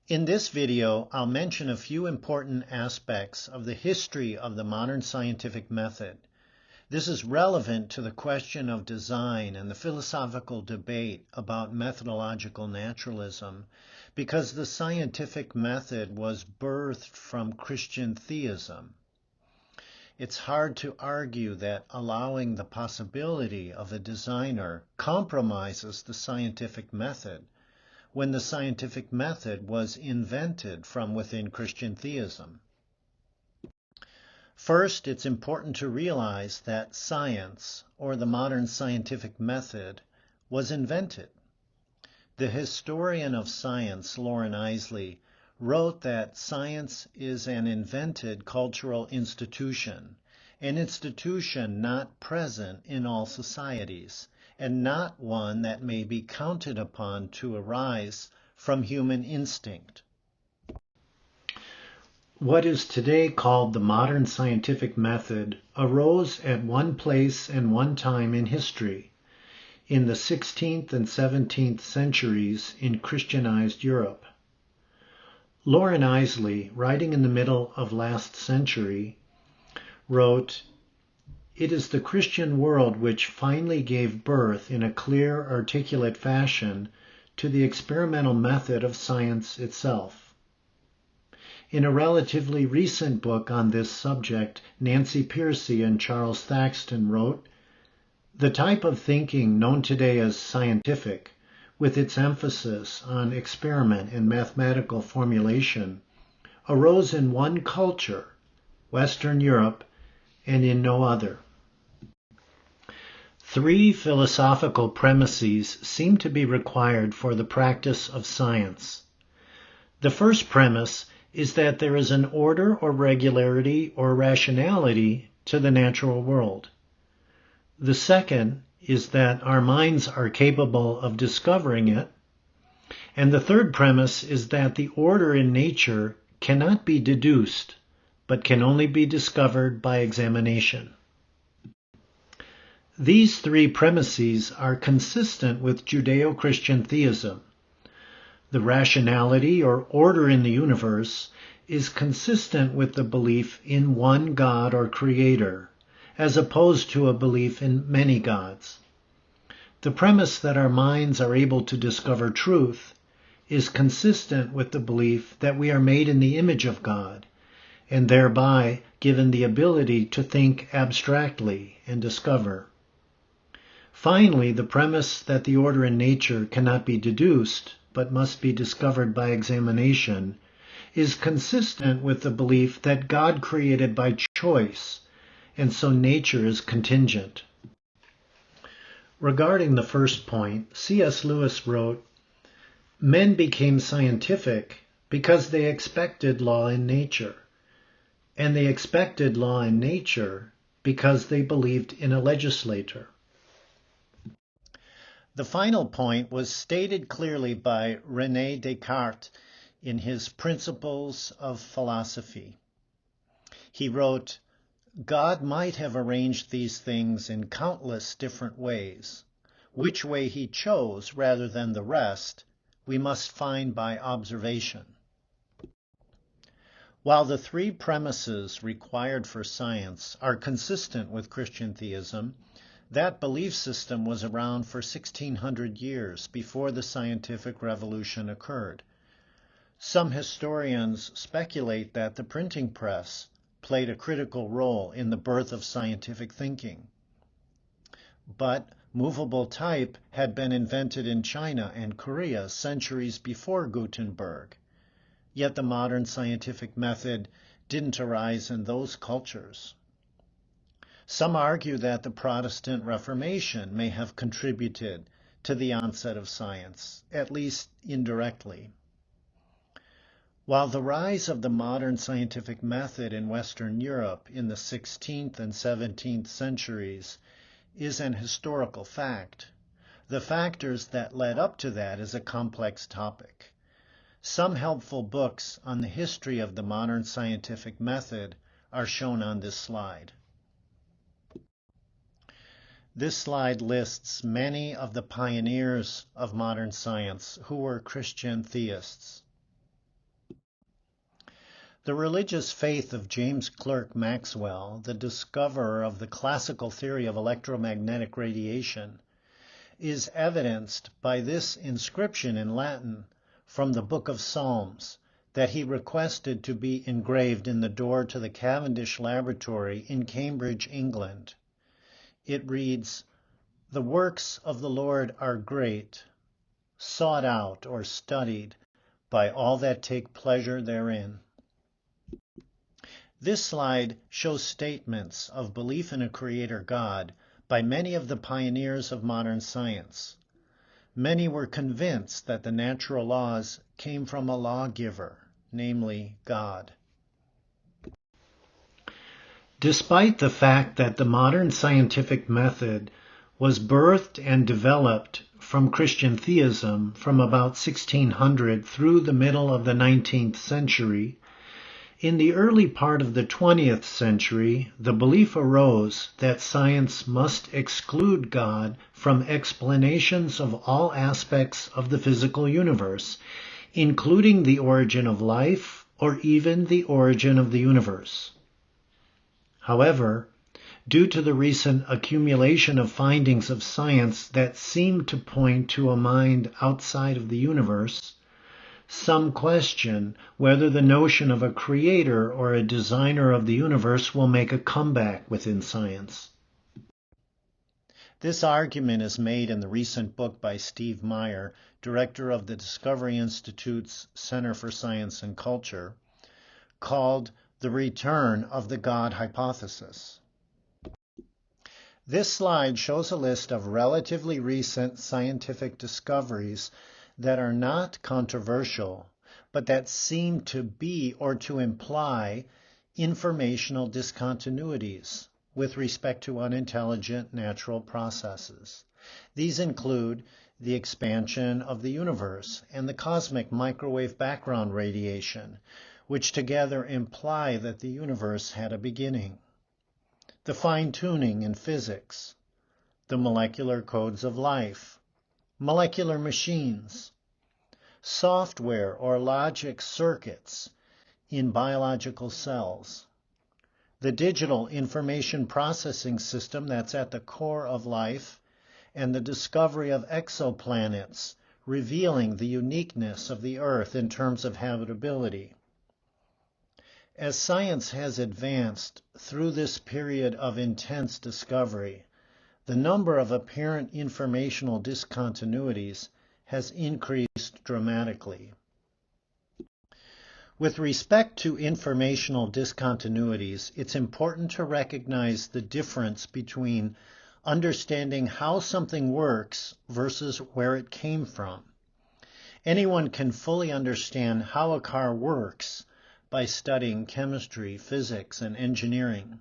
In this video, I'll mention a few important aspects of the history of the modern scientific method. This is relevant to the question of design and the philosophical debate about methodological naturalism because the scientific method was birthed from Christian theism. It's hard to argue that allowing the possibility of a designer compromises the scientific method when the scientific method was invented from within Christian theism. First, it's important to realize that science, or the modern scientific method, was invented. The historian of science, Loren Eiseley, wrote that science is an invented cultural institution, an institution not present in all societies, and not one that may be counted upon to arise from human instinct. What is today called the modern scientific method arose at one place and one time in history, in the 16th and 17th centuries in Christianized Europe. Loren Eiseley, writing in the middle of last century, wrote, "It is the Christian world which finally gave birth in a clear, articulate fashion to the experimental method of science itself." In a relatively recent book on this subject, Nancy Pearcey and Charles Thaxton wrote, "The type of thinking known today as scientific, with its emphasis on experiment and mathematical formulation, arose in one culture, Western Europe, and in no other." Three philosophical premises seem to be required for the practice of science. The first premise is that there is an order or regularity or rationality to the natural world. The second is that our minds are capable of discovering it. And the third premise is that the order in nature cannot be deduced, but can only be discovered by examination. These three premises are consistent with Judeo-Christian theism. The rationality or order in the universe is consistent with the belief in one God or creator, as opposed to a belief in many gods. The premise that our minds are able to discover truth is consistent with the belief that we are made in the image of God, and thereby given the ability to think abstractly and discover. Finally, the premise that the order in nature cannot be deduced, but must be discovered by examination, is consistent with the belief that God created by choice, and so nature is contingent. Regarding the first point, C.S. Lewis wrote, "Men became scientific because they expected law in nature, and they expected law in nature because they believed in a legislator." The final point was stated clearly by René Descartes in his Principles of Philosophy. He wrote, "God might have arranged these things in countless different ways. Which way he chose rather than the rest, we must find by observation." While the three premises required for science are consistent with Christian theism, that belief system was around for 1600 years before the scientific revolution occurred. Some historians speculate that the printing press played a critical role in the birth of scientific thinking. But movable type had been invented in China and Korea centuries before Gutenberg. Yet the modern scientific method didn't arise in those cultures. Some argue that the Protestant Reformation may have contributed to the onset of science, at least indirectly. While the rise of the modern scientific method in Western Europe in the 16th and 17th centuries is an historical fact, the factors that led up to that is a complex topic. Some helpful books on the history of the modern scientific method are shown on this slide. This slide lists many of the pioneers of modern science who were Christian theists. The religious faith of James Clerk Maxwell, the discoverer of the classical theory of electromagnetic radiation, is evidenced by this inscription in Latin from the Book of Psalms that he requested to be engraved in the door to the Cavendish Laboratory in Cambridge, England. It reads, "The works of the Lord are great, sought out or studied by all that take pleasure therein." This slide shows statements of belief in a creator God by many of the pioneers of modern science. Many were convinced that the natural laws came from a lawgiver, namely God. Despite the fact that the modern scientific method was birthed and developed from Christian theism from about 1600 through the middle of the 19th century, in the early part of the 20th century, the belief arose that science must exclude God from explanations of all aspects of the physical universe, including the origin of life or even the origin of the universe. However, due to the recent accumulation of findings of science that seem to point to a mind outside of the universe, some question whether the notion of a creator or a designer of the universe will make a comeback within science. This argument is made in the recent book by Steve Meyer, director of the Discovery Institute's Center for Science and Culture, called The Return of the God Hypothesis. This slide shows a list of relatively recent scientific discoveries that are not controversial, but that seem to be or to imply informational discontinuities with respect to unintelligent natural processes. These include the expansion of the universe and the cosmic microwave background radiation, which together imply that the universe had a beginning, the fine-tuning in physics, the molecular codes of life, molecular machines, software or logic circuits in biological cells, the digital information processing system that's at the core of life, and the discovery of exoplanets, revealing the uniqueness of the Earth in terms of habitability. As science has advanced through this period of intense discovery, the number of apparent informational discontinuities has increased dramatically. With respect to informational discontinuities, it's important to recognize the difference between understanding how something works versus where it came from. Anyone can fully understand how a car works by studying chemistry, physics, and engineering.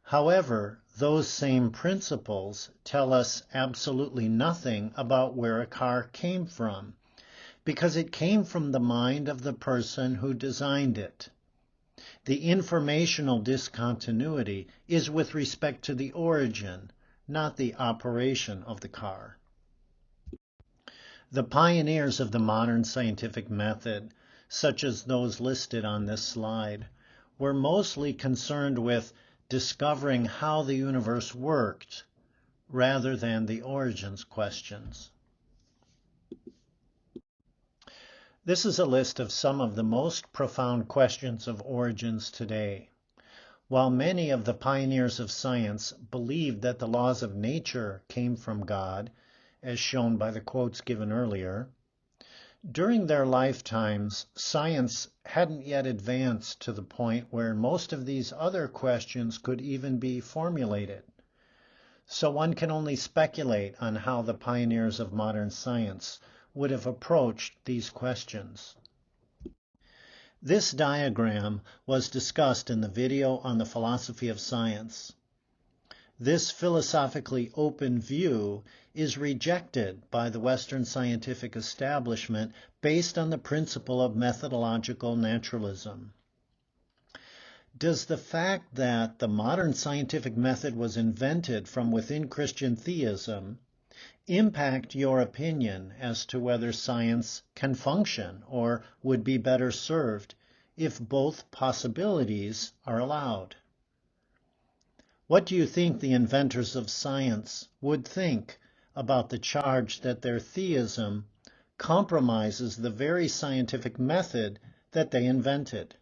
However, those same principles tell us absolutely nothing about where a car came from, because it came from the mind of the person who designed it. The informational discontinuity is with respect to the origin, not the operation of the car. The pioneers of the modern scientific method, such as those listed on this slide, were mostly concerned with discovering how the universe worked rather than the origins questions. This is a list of some of the most profound questions of origins today. While many of the pioneers of science believed that the laws of nature came from God, as shown by the quotes given earlier, during their lifetimes, science hadn't yet advanced to the point where most of these other questions could even be formulated. So one can only speculate on how the pioneers of modern science would have approached these questions. This diagram was discussed in the video on the philosophy of science. This philosophically open view is rejected by the Western scientific establishment based on the principle of methodological naturalism. Does the fact that the modern scientific method was invented from within Christian theism impact your opinion as to whether science can function or would be better served if both possibilities are allowed. What do you think the inventors of science would think about the charge that their theism compromises the very scientific method that they invented?